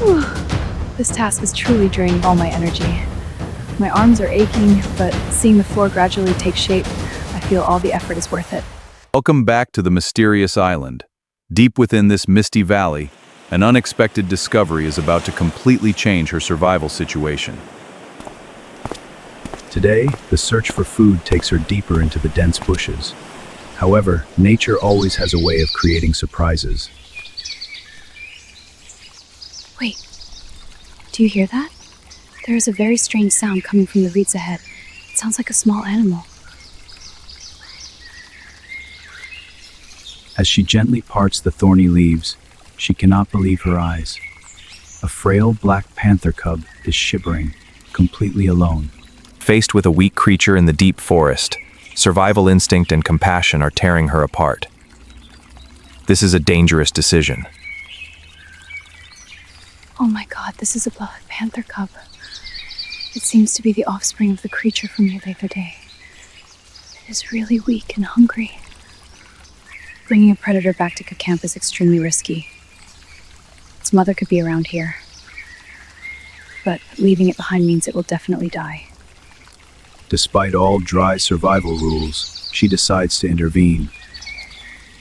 Whew. This task is truly draining all my energy. My arms are aching, but seeing the floor gradually take shape, I feel all the effort is worth it. Welcome back to the mysterious island. Deep within this misty valley, an unexpected discovery is about to completely change her survival situation. Today, the search for food takes her deeper into the dense bushes. However, nature always has a way of creating surprises. Wait, do you hear that? There is a very strange sound coming from the reeds ahead. It sounds like a small animal. As she gently parts the thorny leaves, she cannot believe her eyes. A frail black panther cub is shivering, completely alone. Faced with a weak creature in the deep forest, survival instinct and compassion are tearing her apart. This is a dangerous decision. Oh my god, this is a black panther cub. It seems to be the offspring of the creature from the other day. It is really weak and hungry. Bringing a predator back to camp is extremely risky. Its mother could be around here, but leaving it behind means it will definitely die. Despite all dry survival rules, she decides to intervene.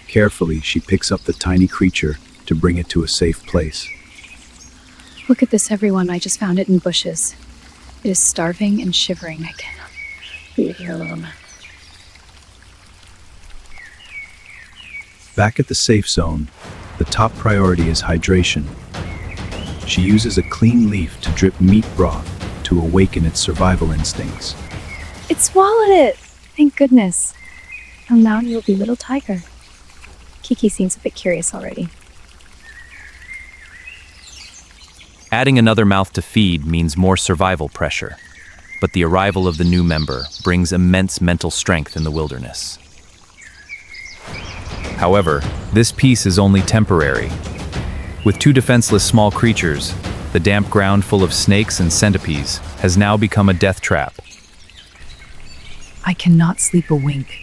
Carefully, she picks up the tiny creature to bring it to a safe place. Look at this, everyone. I just found it in bushes. It is starving and shivering. I cannot leave it here alone. Back at the safe zone, the top priority is hydration. She uses a clean leaf to drip meat broth to awaken its survival instincts. It swallowed it! Thank goodness. And now you'll be little tiger. Kiki seems a bit curious already. Adding another mouth to feed means more survival pressure, but the arrival of the new member brings immense mental strength in the wilderness. However, this peace is only temporary. With two defenseless small creatures, the damp ground full of snakes and centipedes has now become a death trap. I cannot sleep a wink.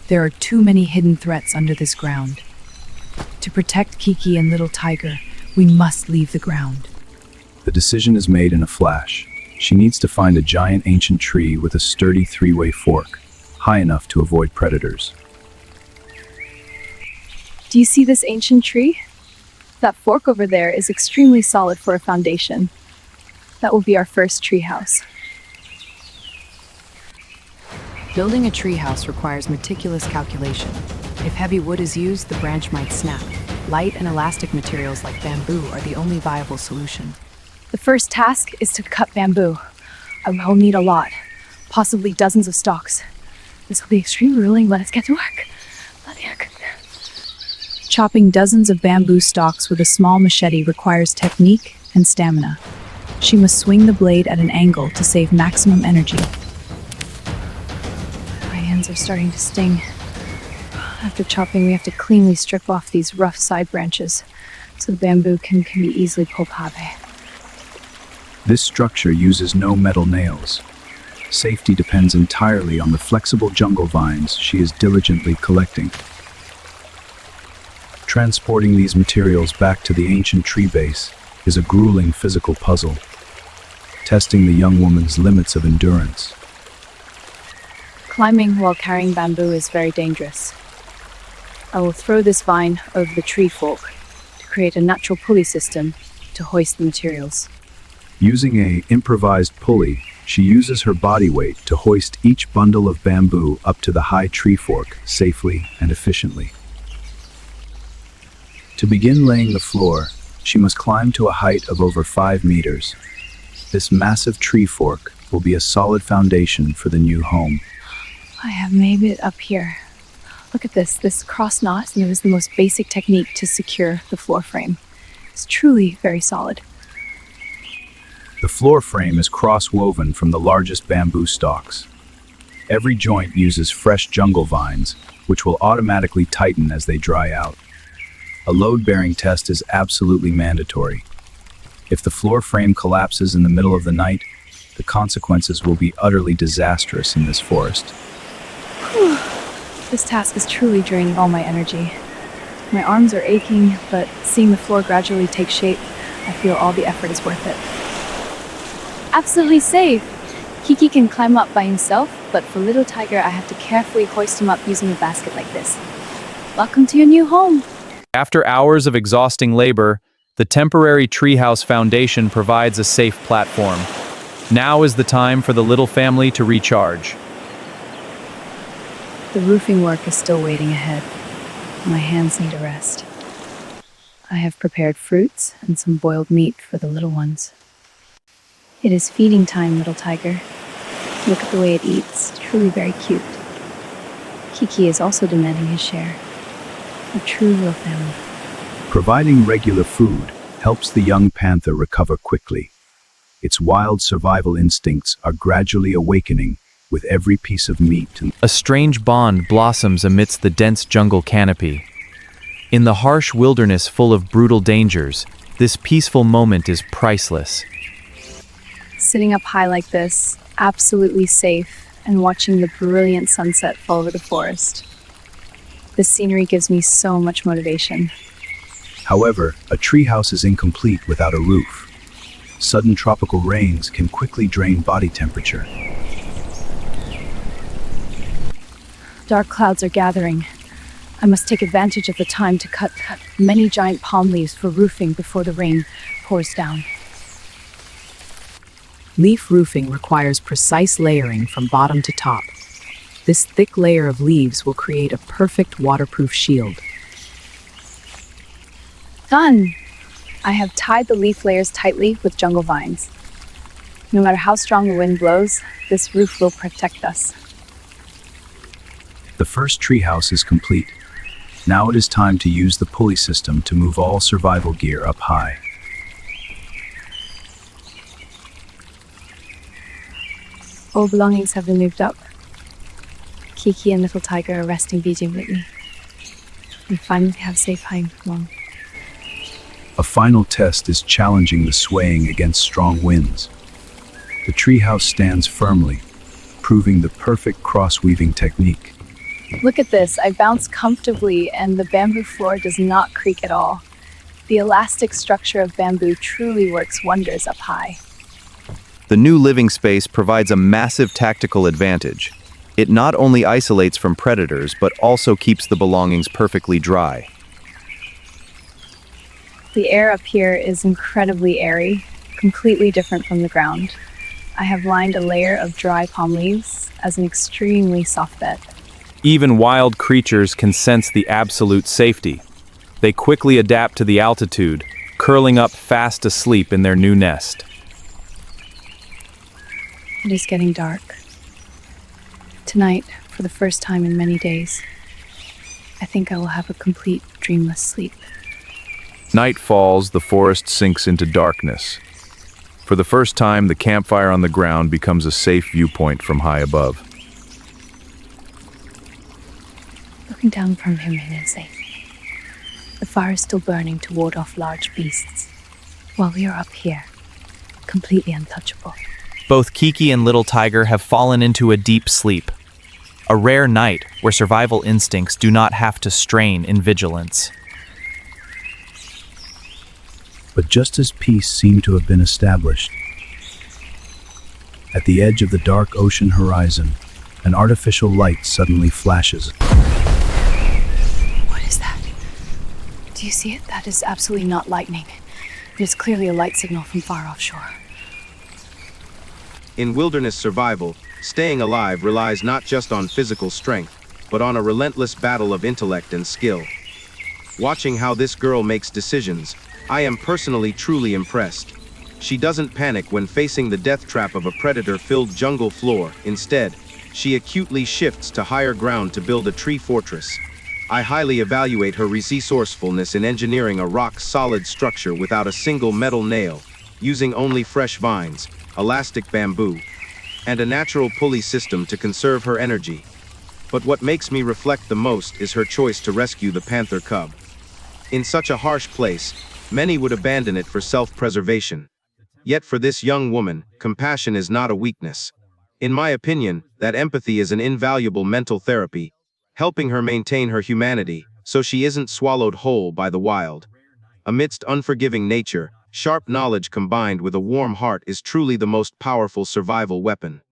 There are too many hidden threats under this ground. To protect Kiki and little tiger, we must leave the ground. The decision is made in a flash. She needs to find a giant ancient tree with a sturdy three-way fork, high enough to avoid predators. Do you see this ancient tree? That fork over there is extremely solid for a foundation. That will be our first treehouse. Building a treehouse requires meticulous calculation. If heavy wood is used, the branch might snap. Light and elastic materials like bamboo are the only viable solution. The first task is to cut bamboo. I will need a lot, possibly dozens of stalks. This will be extremely grueling. Let's get to work. Chopping dozens of bamboo stalks with a small machete requires technique and stamina. She must swing the blade at an angle to save maximum energy. My hands are starting to sting. After chopping, we have to cleanly strip off these rough side branches so the bamboo can be easily pulled apart. This structure uses no metal nails. Safety depends entirely on the flexible jungle vines she is diligently collecting. Transporting these materials back to the ancient tree base is a grueling physical puzzle, testing the young woman's limits of endurance. Climbing while carrying bamboo is very dangerous. I will throw this vine over the tree fork to create a natural pulley system to hoist the materials. Using an improvised pulley, she uses her body weight to hoist each bundle of bamboo up to the high tree fork safely and efficiently. To begin laying the floor, she must climb to a height of over 5 meters. This massive tree fork will be a solid foundation for the new home. I have made it up here. Look at this cross knot, and it was the most basic technique to secure the floor frame. It's truly very solid. The floor frame is cross-woven from the largest bamboo stalks. Every joint uses fresh jungle vines, which will automatically tighten as they dry out. A load-bearing test is absolutely mandatory. If the floor frame collapses in the middle of the night, the consequences will be utterly disastrous in this forest. This task is truly draining all my energy. My arms are aching, but seeing the floor gradually take shape, I feel all the effort is worth it. Absolutely safe. Kiki can climb up by himself, but for little Tiger, I have to carefully hoist him up using a basket like this. Welcome to your new home. After hours of exhausting labor, the temporary treehouse foundation provides a safe platform. Now is the time for the little family to recharge. The roofing work is still waiting ahead. My hands need a rest. I have prepared fruits and some boiled meat for the little ones. It is feeding time, little Tiger. Look at the way it eats, truly very cute. Kiki is also demanding his share. A true little family. Providing regular food helps the young panther recover quickly. Its wild survival instincts are gradually awakening with every piece of meat. A strange bond blossoms amidst the dense jungle canopy. In the harsh wilderness full of brutal dangers, this peaceful moment is priceless. Sitting up high like this, absolutely safe, and watching the brilliant sunset fall over the forest. This scenery gives me so much motivation. However, a treehouse is incomplete without a roof. Sudden tropical rains can quickly drain body temperature. Dark clouds are gathering. I must take advantage of the time to cut many giant palm leaves for roofing before the rain pours down. Leaf roofing requires precise layering from bottom to top. This thick layer of leaves will create a perfect waterproof shield. Done! I have tied the leaf layers tightly with jungle vines. No matter how strong the wind blows, this roof will protect us. The first treehouse is complete. Now it is time to use the pulley system to move all survival gear up high. All belongings have been moved up. Kiki and little Tiger are resting vigilantly. We finally have safe home. A final test is challenging the swaying against strong winds. The treehouse stands firmly, proving the perfect cross-weaving technique. Look at this, I bounce comfortably and the bamboo floor does not creak at all. The elastic structure of bamboo truly works wonders up high. The new living space provides a massive tactical advantage. It not only isolates from predators, but also keeps the belongings perfectly dry. The air up here is incredibly airy, completely different from the ground. I have lined a layer of dry palm leaves as an extremely soft bed. Even wild creatures can sense the absolute safety. They quickly adapt to the altitude, curling up fast asleep in their new nest. It is getting dark. Tonight, for the first time in many days, I think I will have a complete dreamless sleep. Night falls, the forest sinks into darkness. For the first time, the campfire on the ground becomes a safe viewpoint from high above. Looking down from him is safe. The fire is still burning to ward off large beasts, while we are up here, completely untouchable. Both Kiki and little Tiger have fallen into a deep sleep. A rare night where survival instincts do not have to strain in vigilance. But just as peace seemed to have been established, at the edge of the dark ocean horizon, an artificial light suddenly flashes. What is that? Do you see it? That is absolutely not lightning. It is clearly a light signal from far offshore. In wilderness survival, staying alive relies not just on physical strength, but on a relentless battle of intellect and skill. Watching how this girl makes decisions, I am personally truly impressed. She doesn't panic when facing the death trap of a predator-filled jungle floor. Instead, she acutely shifts to higher ground to build a tree fortress. I highly evaluate her resourcefulness in engineering a rock-solid structure without a single metal nail, using only fresh vines, elastic bamboo, and a natural pulley system to conserve her energy. But what makes me reflect the most is her choice to rescue the Panther Cub. In such a harsh place, many would abandon it for self-preservation. Yet for this young woman, compassion is not a weakness. In my opinion, that empathy is an invaluable mental therapy, helping her maintain her humanity so she isn't swallowed whole by the wild. Amidst unforgiving nature, Sharp knowledge combined with a warm heart is truly the most powerful survival weapon.